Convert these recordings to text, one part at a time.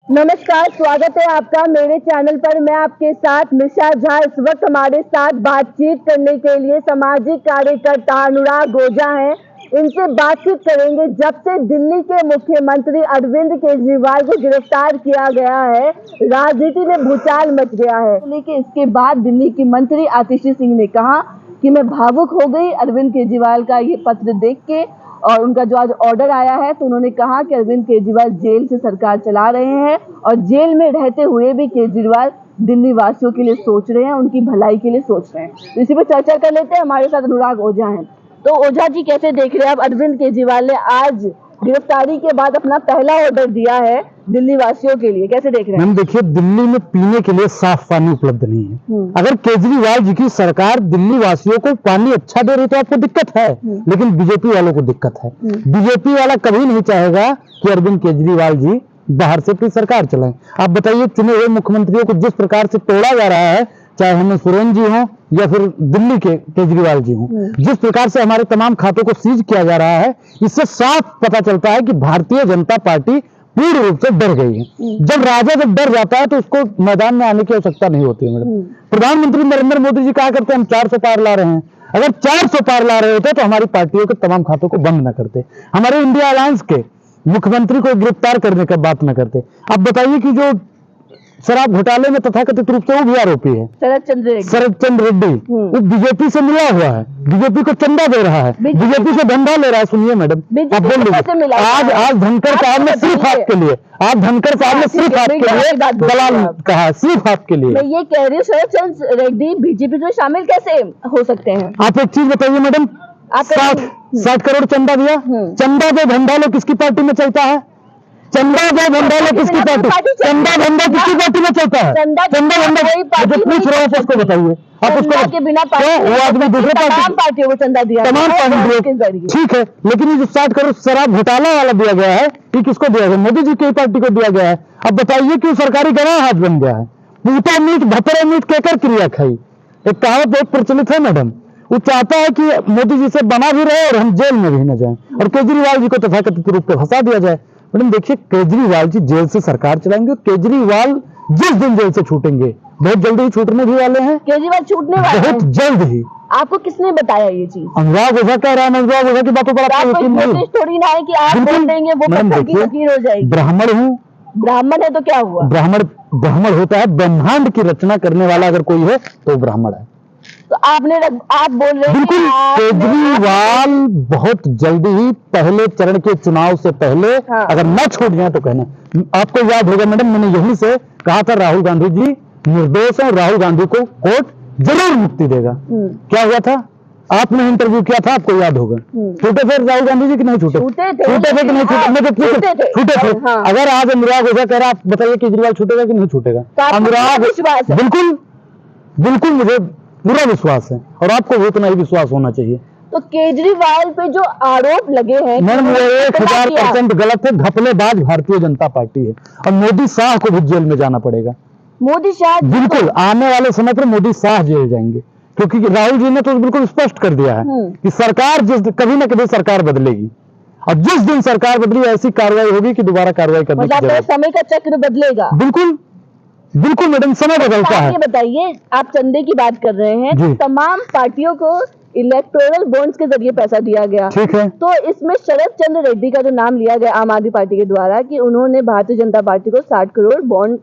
नमस्कार, स्वागत है आपका मेरे चैनल पर। मैं आपके साथ निशा झा। इस वक्त हमारे साथ बातचीत करने के लिए सामाजिक कार्यकर्ता अनुराग ओझा हैं। इनसे बातचीत करेंगे। जब से दिल्ली के मुख्यमंत्री अरविंद केजरीवाल को गिरफ्तार किया गया है, राजनीति में भूचाल मच गया है। लेकिन इसके बाद दिल्ली की मंत्री आतिशी सिंह ने कहा कि मैं भावुक हो गई अरविंद केजरीवाल का ये पत्र देख के, और उनका जो आज ऑर्डर आया है, तो उन्होंने कहा कि अरविंद केजरीवाल जेल से सरकार चला रहे हैं और जेल में रहते हुए भी केजरीवाल दिल्ली वासियों के लिए सोच रहे हैं, उनकी भलाई के लिए सोच रहे हैं। तो इसी पर चर्चा कर लेते हैं। हमारे साथ अनुराग ओझा हैं। तो ओझा जी, कैसे देख रहे हैं आप? अरविंद केजरीवाल ने आज गिरफ्तारी के बाद अपना पहला ऑर्डर दिया है दिल्ली वासियों के लिए, कैसे देख रहे हैं? मैम देखिए, दिल्ली में पीने के लिए साफ पानी उपलब्ध नहीं है। अगर केजरीवाल जी की सरकार दिल्ली वासियों को पानी अच्छा दे रही तो आपको दिक्कत है, लेकिन बीजेपी वालों को दिक्कत है। बीजेपी वाला कभी नहीं चाहेगा कि अरविंद केजरीवाल जी बाहर से अपनी सरकार चलाएं। आप बताइए, चुने हुए मुख्यमंत्रियों को जिस प्रकार से तोड़ा जा रहा है, चाहे हमें सुरेन जी हों या फिर दिल्ली के केजरीवाल जी हों, जिस प्रकार से हमारे तमाम खातों को सीज किया जा रहा है, इससे साफ पता चलता है कि भारतीय जनता पार्टी पूर्ण रूप से डर गई है। जब राजा जब डर जाता है तो उसको मैदान में आने की आवश्यकता नहीं होती है। मैडम, प्रधानमंत्री नरेंद्र मोदी जी कहा करते हैं हम 400 पार ला रहे हैं। अगर 400 पार ला रहे होते तो हमारी पार्टियों के तमाम खातों को बंद न करते, हमारे इंडिया अलायंस के मुख्यमंत्री को गिरफ्तार करने की बात न करते। अब बताइए कि जो शराब घोटाले में तथाकथित रूप से वो भी आरोपी है शरद चंद्र रेड्डी, वो बीजेपी से मिला हुआ है, बीजेपी को चंदा दे रहा है, बीजेपी से धंधा ले रहा है। सुनिए मैडम, आप बोल लीजिए। आज धनखड़ साहब ने सिर्फ आपके लिए, आज धनखड़ साहब ने सिर्फ आपके लिए दलाल कहा, सिर्फ आपके लिए। मैं ये कह रही हूँ, शरद चंद्र रेड्डी बीजेपी में शामिल कैसे हो सकते हैं? आप एक चीज बताइए मैडम, 60 करोड़ चंदा दिया, चंदा दे धंधा लो किसकी पार्टी में चलता है? चंदा दे धंधा लो किसकी पार्टी? चंदा धंधा किसकी पार्टी में चलता है? चंदा धंधा जो पूछ रहे हो उसको बताइए। आप उसको के बिना वो आदमी दूसरे पार्टियों को चंदा दिया, तमाम पार्टियों, ठीक है, लेकिन ये जो 60 करोड़ शराब घोटाला वाला दिया गया है, ये किसको दिया गया? मोदी जी की पार्टी को दिया गया है। अब बताइए क्यों सरकारी गवाह हाथ बन गया है? पूता मीट भतरे मीट कहकर क्रिया खाई, एक कहावत बहुत प्रचलित है मैडम। वो चाहता है कि मोदी जी से बना भी रहे और हम जेल में भी न जाएं, और केजरीवाल जी को तथाकथित रूप से फंसा दिया जाए। मैडम देखिए, केजरीवाल जी जेल से सरकार चलाएंगे। केजरीवाल जिस दिन जेल से छूटेंगे, बहुत जल्दी ही छूटने भी वाले हैं। केजरीवाल छूटने वाले हैं बहुत जल्द ही। आपको किसने बताया ये चीज? अनुराग ओझा कह रहा है। अनुराग ओझा की बातों पर आपको यकीन नहीं? थोड़ी ना है कि आप बोल देंगे वो पत्थर की लकीर हो जाएगी। ब्राह्मण हूँ, ब्राह्मण है तो क्या हुआ? ब्राह्मण होता है, ब्रह्मांड की रचना करने वाला अगर कोई है तो ब्राह्मण है। तो आप बोल रहे हैं बिल्कुल, केजरीवाल बहुत जल्दी ही पहले चरण के चुनाव से पहले अगर न छूट जाए तो कहना। आपको याद होगा मैडम, मैंने यहीं से कहा था राहुल गांधी जी निर्दोष है, राहुल गांधी को कोर्ट जरूर मुक्ति देगा। क्या हुआ था? आपने इंटरव्यू किया था, आपको याद होगा। छूटे थे राहुल गांधी जी कि नहीं छूटे? छूटे थे कि नहीं छूटे? छूटे थे। अगर आज अनुराग ओझा कह रहा, आप बताइए केजरीवाल छूटेगा कि नहीं छूटेगा? अनुराग, बिल्कुल मुझे पूरा विश्वास है, और आपको भी उतना ही विश्वास होना चाहिए। तो केजरीवाल पे जो आरोप लगे हैं मैडम, वो 1000% गलत है। घपलेबाज भारतीय जनता पार्टी है, और मोदी शाह को भी जेल में जाना पड़ेगा। मोदी शाह बिल्कुल, आने वाले समय पर मोदी शाह जेल जाएंगे, क्योंकि राहुल जी ने तो बिल्कुल स्पष्ट कर दिया है कि सरकार कभी ना कभी सरकार बदलेगी, और जिस दिन सरकार बदली ऐसी कार्रवाई होगी कि दोबारा कार्रवाई करने की जरूरत है। समय का चक्र बदलेगा। बिल्कुल मैडम, समय बदलता है। ये बताइए, आप चंदे की बात कर रहे हैं, तमाम पार्टियों को इलेक्टोरल बॉन्ड्स के जरिए पैसा दिया गया, ठीक है। तो इसमें शरद चंद्र रेड्डी का जो नाम लिया गया आम आदमी पार्टी के द्वारा कि उन्होंने भारतीय जनता पार्टी को 60 करोड़ बॉन्ड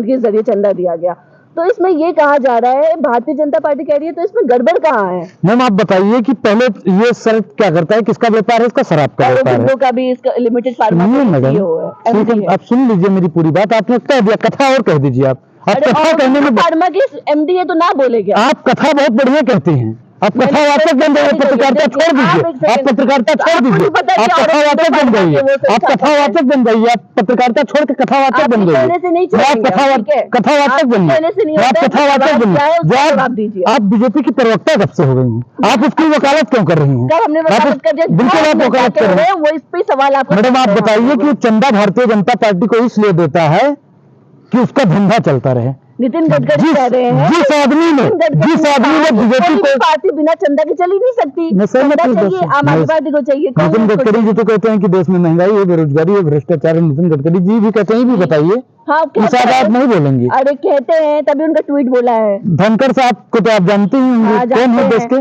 के जरिए चंदा दिया गया, तो इसमें ये कहा जा रहा है, भारतीय जनता पार्टी कह रही है, तो इसमें गड़बड़ कहाँ है? मैम आप बताइए कि पहले ये शरद क्या करता है, किसका व्यापार है? इसका शराब का व्यापार है। का भी इसका लिमिटेड फार्मा आप सुन लीजिए मेरी पूरी बात। आपने कह दिया, कथा और कह दीजिए। आप कथा कहने में फार्मा की एमडी है तो ना बोलेंगे। आप कथा बहुत बढ़िया कहती हैं, आप कथावाचक बन रही है। पत्रकारिता छोड़ दीजिए, आप पत्रकारिता छोड़ दीजिए, आप कथावाचक बन रही है, आप कथावाचक बन रही है, आप पत्रकारिता छोड़ के कथावाचक बन रही है। आप कथावाचक बन रही है, आप कथावाचक बन रही है। आप बीजेपी की प्रवक्ता कब से हो गई हैं? आप उसकी वकालत क्यों कर रही हैं? बिल्कुल आप वकालत कर रहे हैं। वो इस पे सवाल आपको, मैडम आप बताइए कि चंदा भारतीय जनता पार्टी को इसलिए देता है कि उसका धंधा चलता रहे, नितिन गडकरी कह रहे हैं जिस आदमी ने बीजेपी को, पार्टी बिना चंदा के चल ही नहीं सकती, मैं सहमत हूं चाहिए, आम आदमी पार्टी को चाहिए। नितिन गडकरी जी तो कहते हैं कि देश में महंगाई है, बेरोजगारी है, भ्रष्टाचार है। नितिन गडकरी जी भी कहते हैं, भी बताइए। हाँ, आप नहीं बोलेंगे? अरे कहते हैं, तभी उनका ट्वीट बोला है। धनखड़ साहब को तो आप जानते ही होंगे, कौन है देश के?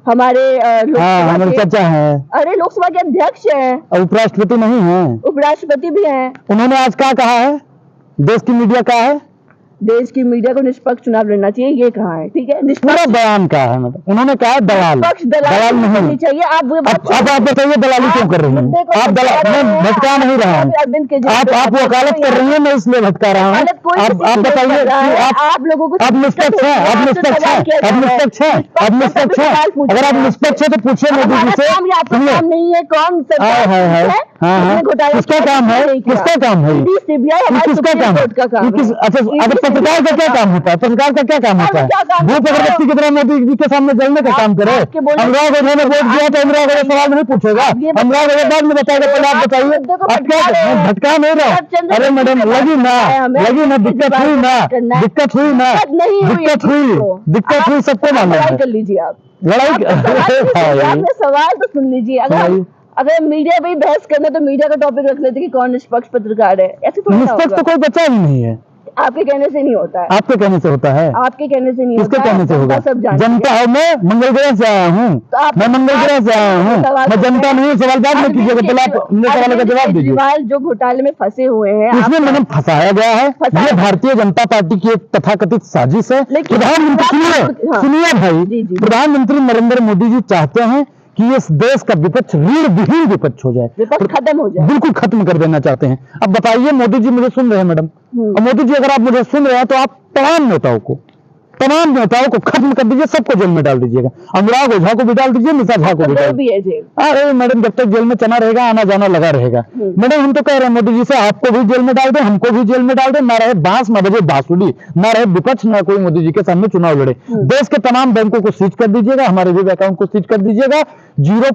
हमारे हमारे चाचा हैं। अरे लोकसभा के अध्यक्ष हैं, उपराष्ट्रपति नहीं है, उपराष्ट्रपति भी हैं। उन्होंने आज क्या कहा है? देश की मीडिया का है, देश की मीडिया को निष्पक्ष चुनाव लड़ना चाहिए, ये कहा है। ठीक है, पूरा बयान कहा है, मतलब उन्होंने कहा दलाल नहीं चाहिए। आप बताइए दलाली क्यों कर रही हैं? आप मैं भटका नहीं रहा हूँ, आप वकालत कर रही हैं, मैं इसलिए भटका रहा हूँ। आप बताइए, आप लोगों को आप निष्पक्ष हैं, आप निष्पक्ष हैं, आप निष्पक्ष हैं, आप निष्पक्ष हैं। अगर आप निष्पक्ष है तो पूछिए मोदी जी से। नहीं है कौन किसका काम है? किसका काम है? किसका काम है? अच्छा, पत्रकार का क्या काम होता है? पत्रकार का क्या काम होता है? वो अगरबत्ती की तरह मोदी जी के सामने जलने का काम करे। अनुराग ओझा ने वोट दिया तो अनुराग ओझा सवाल नहीं पूछेगा, अनुराग ओझा बाद में बताएगा। पहले आप बताइए, आप क्या भटका नहीं रहा? अरे मैडम, लगी ना, दिक्कत हुई ना, दिक्कत हुई, सबको मालूम है। कर लीजिए आप लड़ाई। आपने सवाल तो सुन लीजिए। अगर मीडिया पे बहस करना तो मीडिया का टॉपिक रख लेते कि कौन निष्पक्ष पत्रकार है, ऐसे थोड़ा निष्पक्ष तो कोई बचा ही नहीं है। आपके कहने से नहीं होता है, आपके कहने से होता है, आपके कहने से नहीं किसके होता कहने से होगा? सब जनता है, मैं मंगल ग्रह से आया हूँ, मैं मंगल ग्रह से आया हूँ, मैं जनता नहीं हूँ। सवाल बाद में कीजिएगा, पहले आप मेरे सवाल का जवाब दीजिए। केजरीवाल जो घोटाले में फंसे हुए हैं, इसमें मैडम फंसाया गया है, ये भारतीय जनता पार्टी की एक तथाकथित साजिश है। प्रधानमंत्री सुनिए भाई, प्रधानमंत्री नरेंद्र मोदी जी चाहते हैं कि इस देश का विपक्ष ऋण विहीन विपक्ष हो जाए, विपक्ष खत्म हो जाए, बिल्कुल खत्म कर देना चाहते हैं। अब बताइए, मोदी जी मुझे सुन रहे हैं मैडम, और मोदी जी अगर आप मुझे सुन रहे हैं तो आप तमाम नेताओं को खत्म कर दीजिए, सबको जेल में डाल दीजिएगा। अनुराग ओझा को भी डाल दीजिए, निशा झा को भी डाल दीजिए। अरे मैडम, जब तक जेल में चना रहेगा, आना जाना लगा रहेगा। मैडम, हम तो कह रहे हैं मोदी जी से, आपको भी जेल में डाल दे, हमको भी जेल में डाल दे, ना रहे बांस ना बजे बांसुरी, ना रहे विपक्ष, ना कोई मोदी जी के सामने चुनाव लड़े। देश के तमाम बैंकों को सीज कर दीजिएगा, हमारे भी अकाउंट को सीज कर दीजिएगा, 0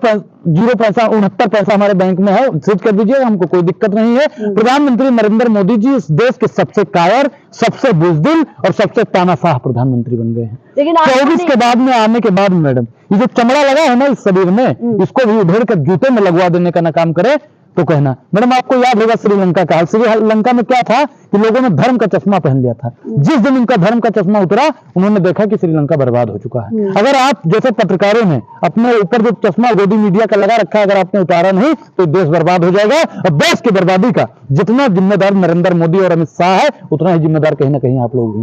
पैसा 69 पैसा हमारे बैंक में है, सीज कर दीजिएगा, हमको कोई दिक्कत नहीं है। प्रधानमंत्री नरेंद्र मोदी जी इस देश के सबसे कायर, सबसे बुजदिल और सबसे तानाशाह प्रधानमंत्री बन गए हैं। लेकिन 24 के बाद में आने के बाद मैडम, ये जो चमड़ा लगा है ना इस शरीर में, इसको भी उधेड़ कर जूते में लगवा देने का ना काम करे तो कहना। मैडम, आपको याद होगा श्रीलंका का हाल। श्रीलंका में क्या था कि लोगों ने धर्म का चश्मा पहन लिया था। जिस दिन उनका धर्म का चश्मा उतरा, उन्होंने देखा कि श्रीलंका बर्बाद हो चुका है। अगर आप जैसे पत्रकारों ने अपने ऊपर जो चश्मा गोदी मीडिया का लगा रखा है, अगर आपने उतारा नहीं तो देश बर्बाद हो जाएगा। और देश की बर्बादी का जितना जिम्मेदार नरेंद्र मोदी और अमित शाह है, उतना ही जिम्मेदार कहीं ना कहीं आप लोग हैं।